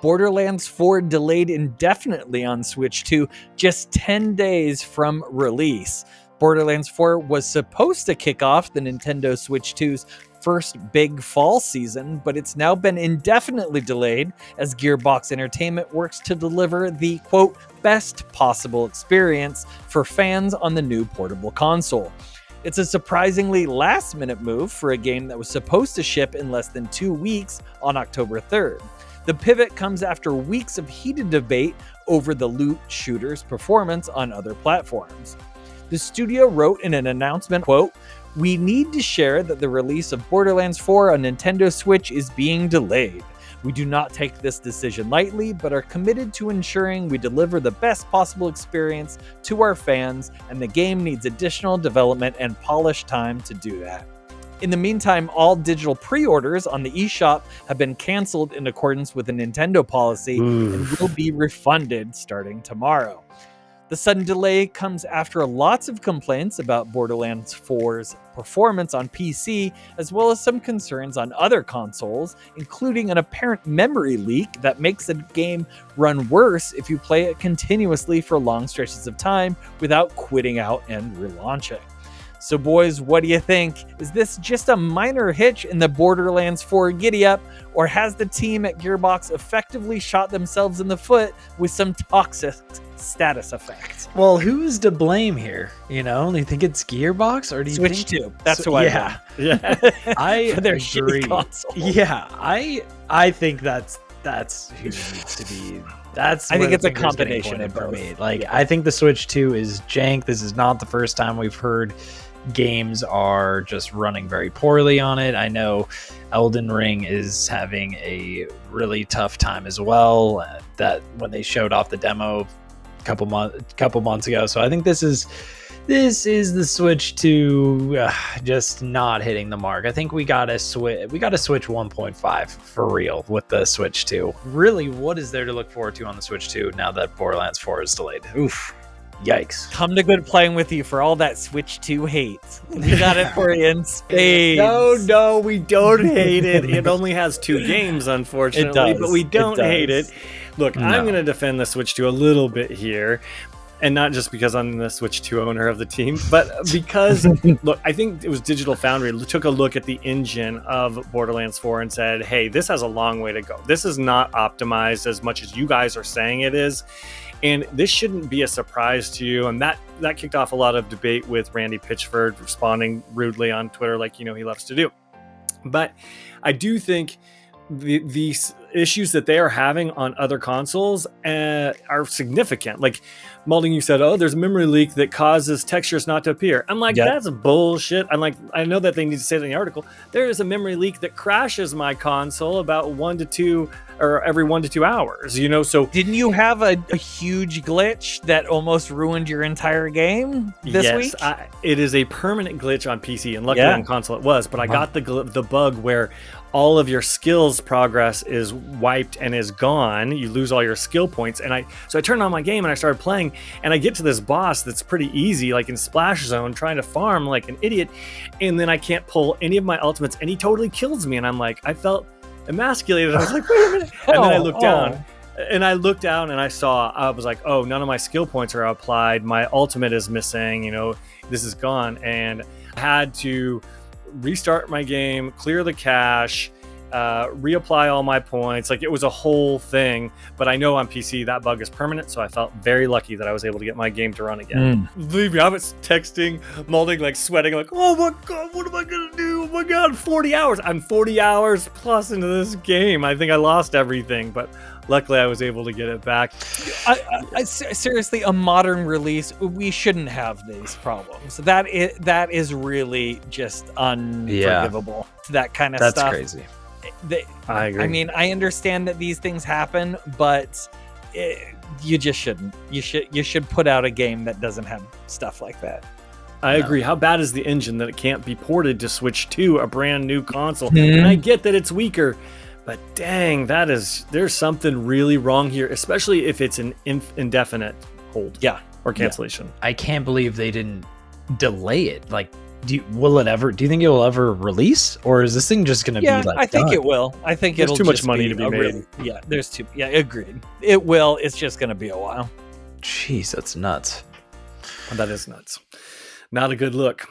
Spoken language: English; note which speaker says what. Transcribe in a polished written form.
Speaker 1: Borderlands 4 delayed indefinitely on Switch 2, just 10 days from release. Borderlands 4 was supposed to kick off the Nintendo Switch 2's first big fall season, but it's now been indefinitely delayed as Gearbox Entertainment works to deliver the, quote, best possible experience for fans on the new portable console. It's a surprisingly last-minute move for a game that was supposed to ship in less than 2 weeks on October 3rd. The pivot comes after weeks of heated debate over the loot shooter's performance on other platforms. The studio wrote in an announcement, quote, "We need to share that the release of Borderlands 4 on Nintendo Switch is being delayed. We do not take this decision lightly, but are committed to ensuring we deliver the best possible experience to our fans, and the game needs additional development and polish time to do that." In the meantime, all digital pre-orders on the eShop have been canceled in accordance with the Nintendo policy and will be refunded starting tomorrow. The sudden delay comes after lots of complaints about Borderlands 4's performance on PC, as well as some concerns on other consoles, including an apparent memory leak that makes the game run worse if you play it continuously for long stretches of time without quitting out and relaunching. So boys, what do you think? Is this just a minor hitch in the Borderlands 4 giddy-up, or has the team at Gearbox effectively shot themselves in the foot with some toxic status effects?
Speaker 2: Well, who's to blame here? You know, do you think it's Gearbox, or do you
Speaker 1: Switch
Speaker 2: think
Speaker 1: 2? That's who I blame.
Speaker 2: I
Speaker 1: For their
Speaker 2: agree.
Speaker 1: shitty console.
Speaker 2: Yeah, I think that's who needs to be.
Speaker 1: I think it's a combination of
Speaker 2: for
Speaker 1: both.
Speaker 2: me. Like, I think the Switch 2 is jank. This is not the first time we've heard games are just running very poorly on it. I know Elden Ring is having a really tough time as well. That when they showed off the demo a couple months ago. So I think this is the Switch 2 just not hitting the mark. I think we got a Switch 1.5 for real with the Switch 2. Really, what is there to look forward to on the Switch 2 now that Borderlands 4 is delayed? Oof. Yikes.
Speaker 1: Come to Good Playing with you for all that Switch 2 hate. We got it for you in spades.
Speaker 3: No, we don't hate it. It only has 2 games, unfortunately, but we don't hate it. Look, no. I'm going to defend the Switch 2 a little bit here. And not just because I'm the Switch 2 owner of the team, but because, look, I think it was Digital Foundry took a look at the engine of Borderlands 4 and said, hey, this has a long way to go. This is not optimized as much as you guys are saying it is. And this shouldn't be a surprise to you. And that kicked off a lot of debate with Randy Pitchford responding rudely on Twitter like, he loves to do. But I do think these issues that they are having on other consoles are significant. Like, Maulding, you said, there's a memory leak that causes textures not to appear. I'm like, That's bullshit. I'm like, I know that they need to say it in the article. There is a memory leak that crashes my console about 1 to 2 or every 1 to 2 hours, so
Speaker 1: didn't you have a huge glitch that almost ruined your entire game this week?
Speaker 3: It is a permanent glitch on PC, and luckily on console it was, but I got the bug where all of your skills progress is wiped and is gone. You lose all your skill points. And so I turned on my game and I started playing, and I get to this boss that's pretty easy, like in Splash Zone, trying to farm like an idiot. And then I can't pull any of my ultimates, and he totally kills me. And I'm like, I felt emasculated. I was like, wait a minute. And then I looked down. And I looked down and I was like, none of my skill points are applied. My ultimate is missing. This is gone. And I had to restart my game, clear the cache, reapply all my points. Like, it was a whole thing. But I know on PC that bug is permanent, so I felt very lucky that I was able to get my game to run again. Believe me, I was texting, Maulding, like sweating, like, oh my god, what am I gonna do? Oh my god, 40 hours. I'm 40 hours plus into this game. I think I lost everything, but luckily I was able to get it back.
Speaker 1: I seriously, a modern release, we shouldn't have these problems. That is really just unforgivable. That kind of stuff.
Speaker 2: That's crazy.
Speaker 3: I agree.
Speaker 1: I mean, I understand that these things happen, but you just shouldn't. You should put out a game that doesn't have stuff like that.
Speaker 3: I agree. How bad is the engine that it can't be ported to Switch 2, a brand new console? And I get that it's weaker, but dang, there's something really wrong here, especially if it's an indefinite hold.
Speaker 1: Yeah.
Speaker 3: Or cancellation.
Speaker 2: I can't believe they didn't delay it. Like, Do you think it will ever release, or is this thing just going to be like?
Speaker 1: I think
Speaker 2: done?
Speaker 1: it will. I think
Speaker 3: There's
Speaker 1: it'll
Speaker 3: too much
Speaker 1: just
Speaker 3: money
Speaker 1: be
Speaker 3: to be
Speaker 1: a
Speaker 3: made.
Speaker 1: really- yeah, there's too. Yeah, agreed. It will. It's just going to be a while.
Speaker 2: Jeez, that's nuts.
Speaker 3: That is nuts. Not a good look.